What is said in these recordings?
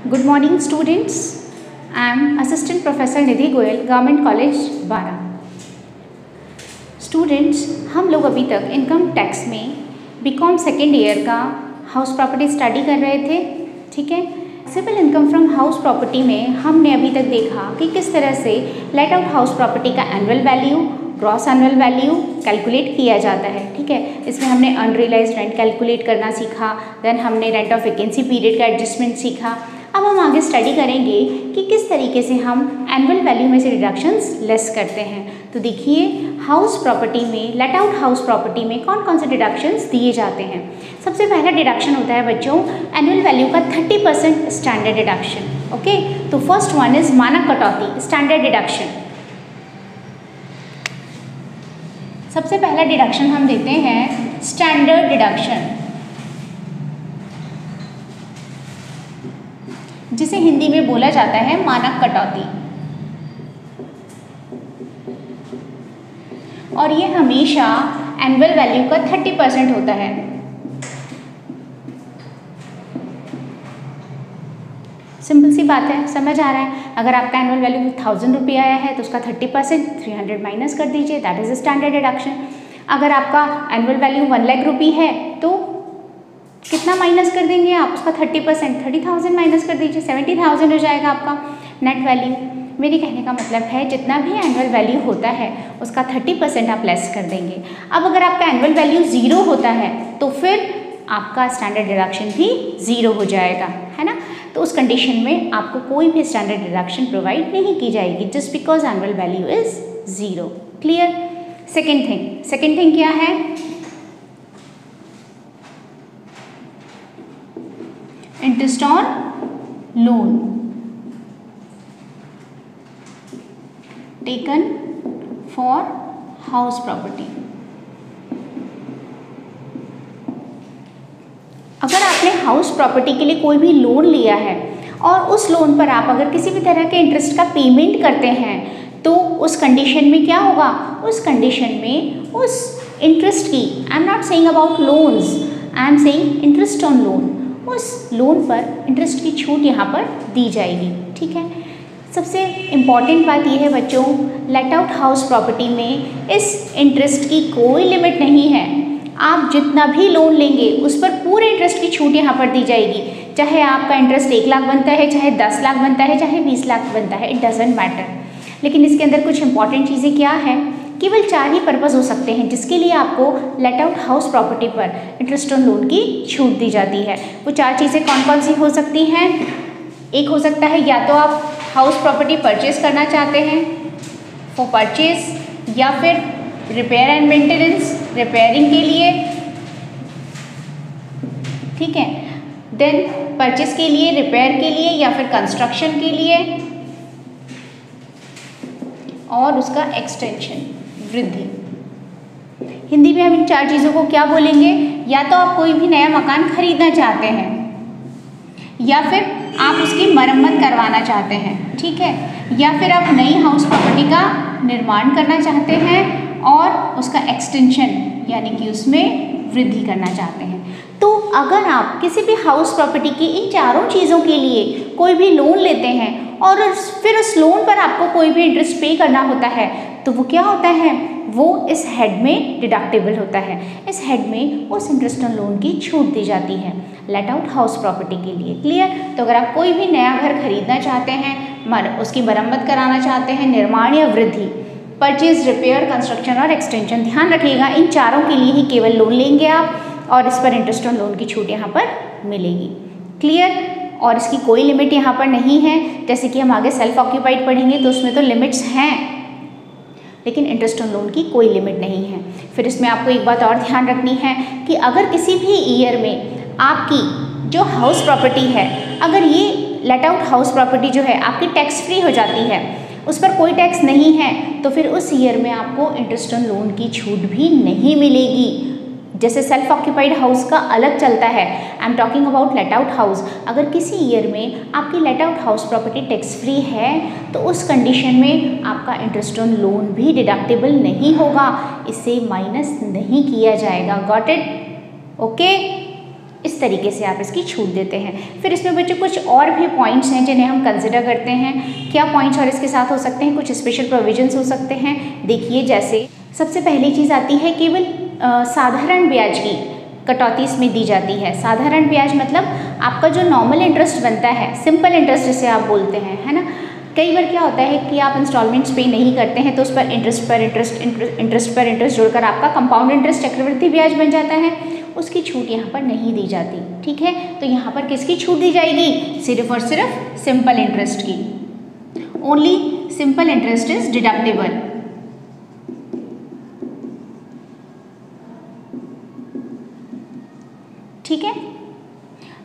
Good morning students. I am Assistant Professor Nidhi Goyal, government college Bara. Students, हम लोग अभी तक इनकम टैक्स में बीकॉम सेकेंड ईयर का हाउस प्रॉपर्टी स्टडी कर रहे थे। ठीक है, civil income from house property में हमने अभी तक देखा कि किस तरह से लेट आउट हाउस प्रॉपर्टी का annual value, gross annual value calculate किया जाता है। ठीक है, इसमें हमने अनरियलाइज्ड रेंट कैलकुलेट करना सीखा, देन हमने रेंट ऑफ वैकेंसी पीरियड का एडजस्टमेंट सीखा। अब हम आगे स्टडी करेंगे कि किस तरीके से हम एनुअल वैल्यू में से डिडक्शंस लेस करते हैं। तो देखिए, हाउस प्रॉपर्टी में, लेट आउट हाउस प्रॉपर्टी में कौन कौन से डिडक्शंस दिए जाते हैं। सबसे पहला डिडक्शन होता है बच्चों एनुअल वैल्यू का 30% स्टैंडर्ड डिडक्शन। ओके, तो फर्स्ट वन इज मानक कटौती, स्टैंडर्ड डिडक्शन। सबसे पहला डिडक्शन हम देते हैं स्टैंडर्ड डिडक्शन, जिसे हिंदी में बोला जाता है मानक कटौती। और ये हमेशा एनुअल वैल्यू का 30% होता है। सिंपल सी बात है, समझ आ रहा है। अगर आपका एनुअल वैल्यू 1000 रुपये आया है तो उसका 30% 300 माइनस कर दीजिए, दैट इज स्टैंडर्ड डिडक्शन। अगर आपका एनुअल वैल्यू 1 लाख रुपये है तो कितना माइनस कर देंगे आप, उसका 30%, 30,000 माइनस कर दीजिए, 70,000 हो जाएगा आपका नेट वैल्यू। मेरे कहने का मतलब है जितना भी एनुअल वैल्यू होता है उसका 30% आप लेस कर देंगे। अब अगर आपका एनुअल वैल्यू 0 होता है तो फिर आपका स्टैंडर्ड डिडक्शन भी 0 हो जाएगा, है ना। तो उस कंडीशन में आपको कोई भी स्टैंडर्ड डिडक्शन प्रोवाइड नहीं की जाएगी, just because annual value is 0। Clear. Second thing क्या है, interest on loan taken for house property. अगर आपने हाउस प्रॉपर्टी के लिए कोई भी लोन लिया है और उस लोन पर आप अगर किसी भी तरह के इंटरेस्ट का पेमेंट करते हैं तो उस कंडीशन में क्या होगा, उस कंडीशन में उस इंटरेस्ट की, I am not saying about loans, I am saying interest on loan, उस लोन पर इंटरेस्ट की छूट यहाँ पर दी जाएगी। ठीक है, सबसे इम्पॉर्टेंट बात यह है बच्चों, लेट आउट हाउस प्रॉपर्टी में इस इंटरेस्ट की कोई लिमिट नहीं है। आप जितना भी लोन लेंगे उस पर पूरे इंटरेस्ट की छूट यहाँ पर दी जाएगी। चाहे आपका इंटरेस्ट 1 लाख बनता है, चाहे 10 लाख बनता है, चाहे 20 लाख बनता है, इट डजेंट मैटर। लेकिन इसके अंदर कुछ इंपॉर्टेंट चीज़ें क्या है, केवल 4 ही पर्पज़ हो सकते हैं जिसके लिए आपको लेट आउट हाउस प्रॉपर्टी पर इंटरेस्ट ऑन लोन की छूट दी जाती है। वो 4 चीज़ें कौन कौन सी हो सकती हैं। एक हो सकता है या तो आप हाउस प्रॉपर्टी परचेज करना चाहते हैं फॉर परचेज, या फिर रिपेयर एंड मेंटेनेंस, रिपेयरिंग के लिए। ठीक है, देन परचेज के लिए, रिपेयर के लिए, या फिर कंस्ट्रक्शन के लिए, और उसका एक्सटेंशन, वृद्धि। हिंदी में हम इन 4 चीज़ों को क्या बोलेंगे, या तो आप कोई भी नया मकान खरीदना चाहते हैं, या फिर आप उसकी मरम्मत करवाना चाहते हैं, ठीक है, या फिर आप नई हाउस प्रॉपर्टी का निर्माण करना चाहते हैं और उसका एक्सटेंशन यानी कि उसमें वृद्धि करना चाहते हैं। तो अगर आप किसी भी हाउस प्रॉपर्टी की इन 4 चीज़ों के लिए कोई भी लोन लेते हैं और फिर उस लोन पर आपको कोई भी इंटरेस्ट पे करना होता है तो वो क्या होता है, वो इस हेड में डिडक्टेबल होता है। इस हेड में उस इंटरेस्ट ऑन लोन की छूट दी जाती है लेट आउट हाउस प्रॉपर्टी के लिए। क्लियर। तो अगर आप कोई भी नया घर खरीदना चाहते हैं, उसकी मरम्मत कराना चाहते हैं, निर्माण या वृद्धि, परचेज, रिपेयर, कंस्ट्रक्शन और एक्सटेंशन, ध्यान रखिएगा इन 4 के लिए ही केवल लोन लेंगे आप और इस पर इंटरेस्ट ऑन लोन की छूट यहाँ पर मिलेगी। क्लियर। और इसकी कोई लिमिट यहाँ पर नहीं है, जैसे कि हम आगे सेल्फ ऑक्यूपाइड पढ़ेंगे तो उसमें तो लिमिट्स हैं, लेकिन इंटरेस्ट ऑन लोन की कोई लिमिट नहीं है। फिर इसमें आपको एक बात और ध्यान रखनी है कि अगर किसी भी ईयर में आपकी जो हाउस प्रॉपर्टी है, अगर ये लेट आउट हाउस प्रॉपर्टी जो है आपकी टैक्स फ्री हो जाती है, उस पर कोई टैक्स नहीं है, तो फिर उस ईयर में आपको इंटरेस्ट ऑन लोन की छूट भी नहीं मिलेगी। जैसे सेल्फ ऑक्यूपाइड हाउस का अलग चलता है, I am talking about late out house. अगर किसी ईयर में आपकी late out house property tax free है तो उस कंडीशन में आपका इंटरेस्ट ऑन लोन भी डिडक्टेबल नहीं होगा, इसे माइनस नहीं किया जाएगा। Got it? ओके। इस तरीके से आप इसकी छूट देते हैं। फिर इसमें बच्चों कुछ और भी पॉइंट्स हैं जिन्हें हम कंसिडर करते हैं। क्या पॉइंट्स और इसके साथ हो सकते हैं, कुछ स्पेशल प्रोविजंस हो सकते हैं। देखिए, जैसे सबसे पहली चीज़ आती है केवल साधारण ब्याज की कटौती इसमें दी जाती है। साधारण ब्याज मतलब आपका जो नॉर्मल इंटरेस्ट बनता है, सिंपल इंटरेस्ट जिसे आप बोलते हैं, है ना। कई बार क्या होता है कि आप इंस्टॉलमेंट्स पे नहीं करते हैं तो उस पर इंटरेस्ट पर इंटरेस्ट जोड़कर आपका कंपाउंड इंटरेस्ट चक्रवृद्धि ब्याज बन जाता है, उसकी छूट यहाँ पर नहीं दी जाती। ठीक है, तो यहाँ पर किसकी छूट दी जाएगी, सिर्फ और सिर्फ सिंपल इंटरेस्ट की। Only simple interest is deductible. ठीक है,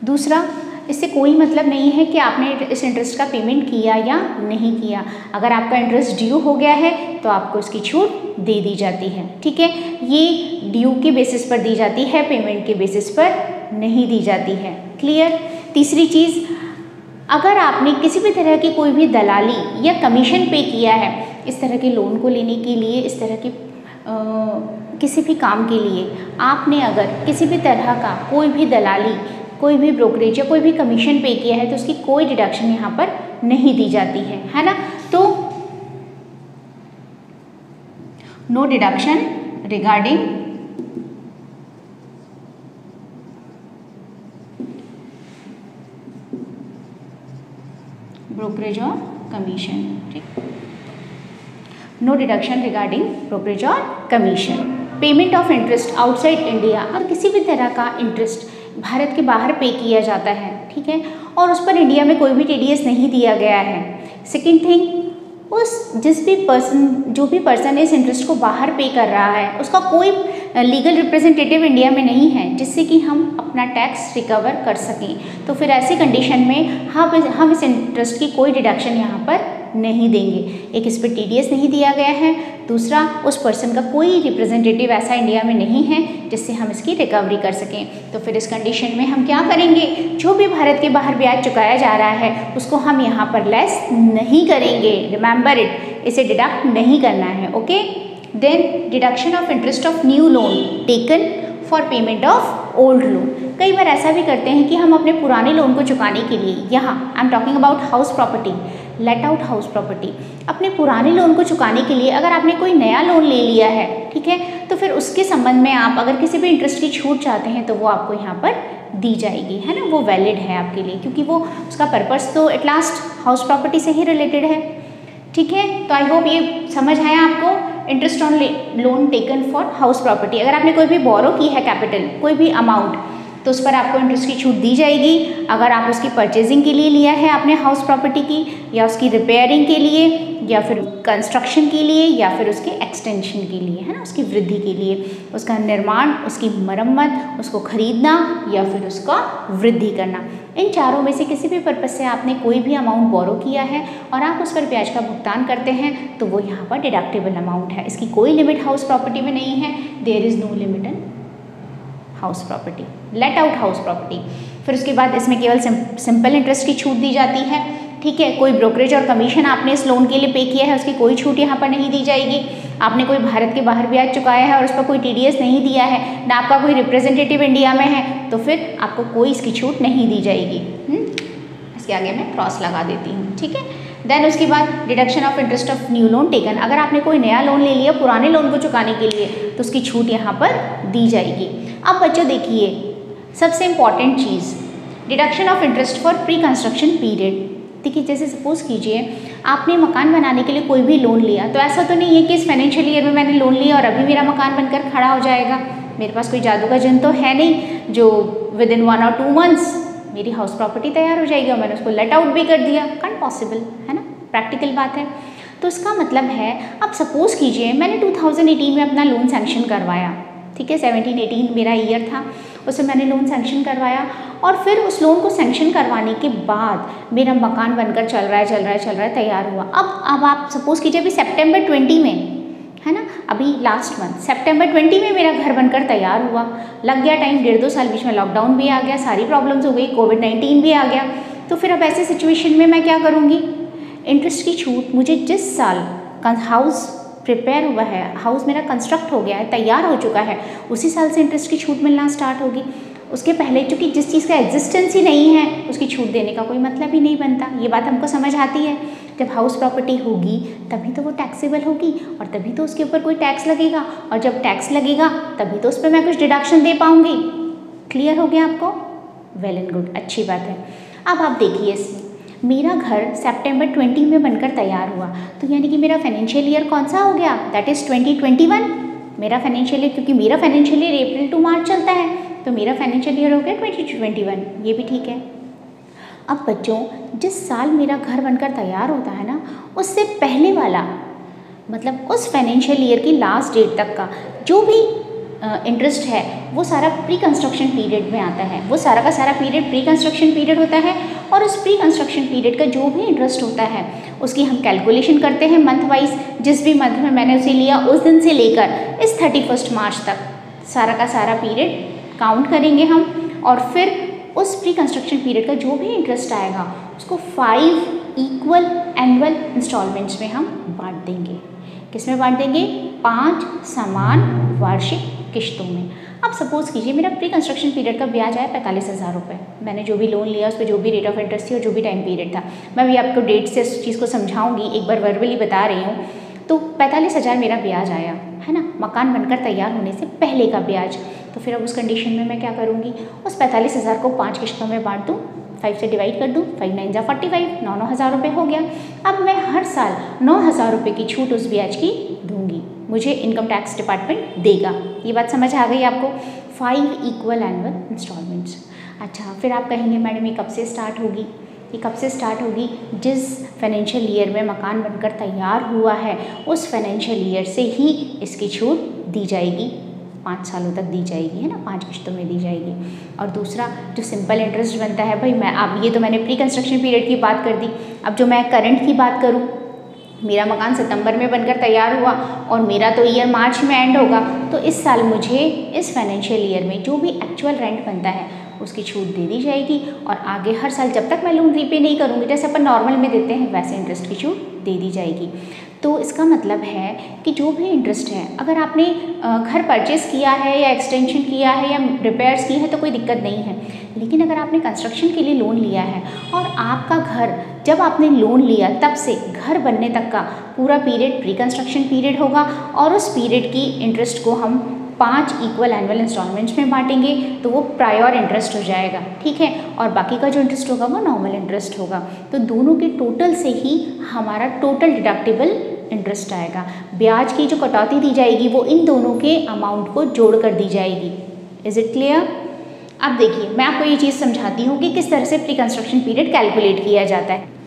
दूसरा, इससे कोई मतलब नहीं है कि आपने इस इंटरेस्ट का पेमेंट किया या नहीं किया। अगर आपका इंटरेस्ट ड्यू हो गया है तो आपको इसकी छूट दे दी जाती है। ठीक है, ये ड्यू के बेसिस पर दी जाती है, पेमेंट के बेसिस पर नहीं दी जाती है। क्लियर। तीसरी चीज़, अगर आपने किसी भी तरह की कोई भी दलाली या कमीशन पे किया है इस तरह के लोन को लेने के लिए, इस तरह के किसी भी काम के लिए, आपने अगर किसी भी तरह का कोई भी दलाली, कोई भी ब्रोकरेज या कोई भी कमीशन पे किया है तो उसकी कोई डिडक्शन यहाँ पर नहीं दी जाती है ना। तो नो डिडक्शन रिगार्डिंग ब्रोकरेज और कमीशन। ठीक, नो डिडक्शन रिगार्डिंग ब्रोकरेज और commission. Payment of interest outside India, और किसी भी तरह का इंटरेस्ट भारत के बाहर पे किया जाता है, ठीक है, और उस पर इंडिया में कोई भी टीडीएस नहीं दिया गया है। सेकेंड थिंग, जो भी पर्सन इस इंटरेस्ट को बाहर पे कर रहा है उसका कोई लीगल रिप्रेजेंटेटिव इंडिया में नहीं है जिससे कि हम अपना टैक्स रिकवर कर सकें। तो फिर ऐसी कंडीशन में हम इस इंटरेस्ट की कोई डिडक्शन यहाँ पर नहीं देंगे। एक, इस पर टीडीएस नहीं दिया गया है, दूसरा, उस पर्सन का कोई रिप्रेजेंटेटिव ऐसा इंडिया में नहीं है जिससे हम इसकी रिकवरी कर सकें। तो फिर इस कंडीशन में हम क्या करेंगे, जो भी भारत के बाहर ब्याज चुकाया जा रहा है उसको हम यहाँ पर लेस नहीं करेंगे। रिमेंबर इट, इसे डिडक्ट नहीं करना है। Okay, then deduction of interest of new loan taken for payment of old loan. कई बार ऐसा भी करते हैं कि हम अपने पुराने लोन को चुकाने के लिए, यहाँ I am talking about house property, let out house property, अपने पुराने लोन को चुकाने के लिए अगर आपने कोई नया लोन ले लिया है, ठीक है, तो फिर उसके संबंध में आप अगर किसी भी इंटरेस्ट की छूट चाहते हैं तो वो आपको यहाँ पर दी जाएगी, है ना। वो वैलिड है आपके लिए क्योंकि वो उसका पर्पस तो एट लास्ट हाउस प्रॉपर्टी से ही रिलेटेड है। ठीक है, तो आई होप ये समझ आया आपको। Interest on loan taken for house property, अगर आपने कोई भी बोरो की है कैपिटल, कोई भी अमाउंट, तो उस पर आपको इंटरेस्ट की छूट दी जाएगी। अगर आप उसकी परचेजिंग के लिए लिया है आपने हाउस प्रॉपर्टी की, या उसकी रिपेयरिंग के लिए, या फिर कंस्ट्रक्शन के लिए, या फिर उसके एक्सटेंशन के लिए, है ना, उसकी वृद्धि के लिए, उसका निर्माण, उसकी मरम्मत, उसको खरीदना या फिर उसका वृद्धि करना, इन चारों में से किसी भी पर्पज़ से आपने कोई भी अमाउंट बोरो किया है और आप उस पर ब्याज का भुगतान करते हैं तो वो यहाँ पर डिडक्टेबल अमाउंट है। इसकी कोई लिमिट हाउस प्रॉपर्टी में नहीं है। There is no limit in house property, let out house property. फिर उसके बाद इसमें केवल सिंपल इंटरेस्ट की छूट दी जाती है। ठीक है, कोई ब्रोकरेज और कमीशन आपने इस लोन के लिए पे किया है उसकी कोई छूट यहाँ पर नहीं दी जाएगी। आपने कोई भारत के बाहर ब्याज चुकाया है और उस पर कोई टीडीएस नहीं दिया है, ना आपका कोई रिप्रेजेंटेटिव इंडिया में है, तो फिर आपको कोई इसकी छूट नहीं दी जाएगी। इसके आगे मैं क्रॉस लगा देती हूँ। ठीक है, देन उसके बाद deduction of interest of new loan taken, अगर आपने कोई नया लोन ले लिया पुराने लोन को चुकाने के लिए तो उसकी छूट यहाँ पर दी जाएगी। अब बच्चों देखिए, सबसे important cheese, deduction of interest for pre construction period. देखिए, जैसे सपोज कीजिए आपने मकान बनाने के लिए कोई भी लोन लिया, तो ऐसा तो नहीं है कि इस फाइनेंशियल ईयर में मैंने लोन लिया और अभी मेरा मकान बनकर खड़ा हो जाएगा। मेरे पास कोई जादू का जिन तो है नहीं जो विद इन 1 और 2 मंथ्स मेरी हाउस प्रॉपर्टी तैयार हो जाएगी और मैंने उसको लेट आउट भी कर दिया। कांट पॉसिबल, है ना, प्रैक्टिकल बात है। तो इसका मतलब है, अब सपोज कीजिए मैंने 2018 में अपना लोन सैंक्शन करवाया, ठीक है, 17-18 मेरा ईयर था, उसमें मैंने लोन सैंक्शन करवाया और फिर उस लोन को सैंक्शन करवाने के बाद मेरा मकान बनकर चल रहा है, तैयार हुआ। अब आप सपोज कीजिए अभी सितंबर 20 में, है ना, अभी लास्ट मंथ सितंबर 20 में मेरा घर बनकर तैयार हुआ, लग गया टाइम, 1.5-2 साल, बीच में लॉकडाउन भी आ गया, सारी प्रॉब्लम्स हो गई, कोविड-19 भी आ गया। तो फिर अब ऐसे सिचुएशन में मैं क्या करूँगी, इंटरेस्ट की छूट मुझे जिस साल हाउस प्रिपेयर हुआ है, हाउस मेरा कंस्ट्रक्ट हो गया है, तैयार हो चुका है, उसी साल से इंटरेस्ट की छूट मिलना स्टार्ट होगी। उसके पहले चूँकि जिस चीज़ का एग्जिस्टेंस ही नहीं है उसकी छूट देने का कोई मतलब ही नहीं बनता। ये बात हमको समझ आती है। जब हाउस प्रॉपर्टी होगी तभी तो वो टैक्सेबल होगी और तभी तो उसके ऊपर कोई टैक्स लगेगा, और जब टैक्स लगेगा तभी तो उस पर मैं कुछ डिडक्शन दे पाऊँगी। क्लियर हो गया आपको? वेल एंड गुड, अच्छी बात है। अब आप देखिए इसमें मेरा घर सितंबर 20 में बनकर तैयार हुआ, तो यानी कि मेरा फाइनेंशियल ईयर कौन सा हो गया? दैट इज़ 2021 मेरा फाइनेंशियल ईयर, क्योंकि मेरा फाइनेंशियल ईयर अप्रैल टू मार्च चलता है, तो मेरा फाइनेंशियल ईयर हो गया 2021। ये भी ठीक है। अब बच्चों, जिस साल मेरा घर बनकर तैयार होता है ना, उससे पहले वाला मतलब उस फाइनेंशियल ईयर की लास्ट डेट तक का जो भी इंटरेस्ट है वो सारा प्री कंस्ट्रक्शन पीरियड में आता है। वो सारा का सारा पीरियड प्री कंस्ट्रक्शन पीरियड होता है, और उस प्री कंस्ट्रक्शन पीरियड का जो भी इंटरेस्ट होता है उसकी हम कैलकुलेशन करते हैं मंथ वाइज। जिस भी मंथ में मैंने उसे लिया उस दिन से लेकर इस 31 मार्च तक सारा का सारा पीरियड काउंट करेंगे हम, और फिर उस प्री कंस्ट्रक्शन पीरियड का जो भी इंटरेस्ट आएगा उसको 5 इक्वल एनुअल इंस्टॉलमेंट्स में हम बांट देंगे। किस में बांट देंगे? 5 समान वार्षिक किश्तों में। अब सपोज कीजिए मेरा प्री कंस्ट्रक्शन पीरियड का ब्याज आया 45,000 रुपये। मैंने जो भी लोन लिया उस पर जो भी रेट ऑफ इंटरेस्ट थी और जो भी टाइम पीरियड था, मैं भी आपको डेट से इस चीज़ को समझाऊंगी, एक बार वर्बली बता रही हूँ। तो 45,000 मेरा ब्याज आया है ना, मकान बनकर तैयार होने से पहले का ब्याज। तो फिर अब उस कंडीशन में मैं क्या करूँगी? उस 45,000 को 5 किश्तों में बांट दूँ, 5 से डिवाइड कर दूँ, 5 9 जा 45, 9,000 रुपये हो गया। अब मैं हर साल 9,000 रुपये की छूट उस ब्याज की दूंगी, मुझे इनकम टैक्स डिपार्टमेंट देगा। ये बात समझ आ गई आपको? 5 इक्वल एनुअल इंस्टॉलमेंट्स। अच्छा, फिर आप कहेंगे मैडम ये कब से स्टार्ट होगी? ये कब से स्टार्ट होगी? जिस फाइनेंशियल ईयर में मकान बनकर तैयार हुआ है उस फाइनेंशियल ईयर से ही इसकी छूट दी जाएगी, 5 सालों तक दी जाएगी, है ना, 5 किश्तों में दी जाएगी। और दूसरा जो सिंपल इंटरेस्ट बनता है भाई, मैं अब ये तो मैंने प्री कंस्ट्रक्शन पीरियड की बात कर दी। अब जो मैं करंट की बात करूँ, मेरा मकान सितंबर में बनकर तैयार हुआ और मेरा तो ईयर मार्च में एंड होगा, तो इस साल मुझे इस फाइनेंशियल ईयर में जो भी एक्चुअल रेंट बनता है उसकी छूट दे दी जाएगी, और आगे हर साल जब तक मैं लोन रीपे नहीं करूँगी, जैसे अपन नॉर्मल में देते हैं वैसे इंटरेस्ट की छूट दे दी जाएगी। तो इसका मतलब है कि जो भी इंटरेस्ट है, अगर आपने घर परचेस किया है या एक्सटेंशन किया है या रिपेयर्स की है तो कोई दिक्कत नहीं है, लेकिन अगर आपने कंस्ट्रक्शन के लिए लोन लिया है और आपका घर जब आपने लोन लिया तब से घर बनने तक का पूरा पीरियड प्री कंस्ट्रक्शन पीरियड होगा, और उस पीरियड की इंटरेस्ट को हम 5 इक्वल एनुअल इंस्टॉलमेंट्स में बांटेंगे, तो वो प्रायोर इंटरेस्ट हो जाएगा, ठीक है। और बाकी का जो इंटरेस्ट होगा वो नॉर्मल इंटरेस्ट होगा। तो दोनों के टोटल से ही हमारा टोटल डिडक्टिबल इंटरेस्ट आएगा। ब्याज की जो कटौती दी जाएगी वो इन दोनों के अमाउंट को जोड़ कर दी जाएगी। Is it clear? अब देखिए मैं आपको ये चीज़ समझाती हूँ कि किस तरह से प्री कंस्ट्रक्शन पीरियड कैलकुलेट किया जाता है।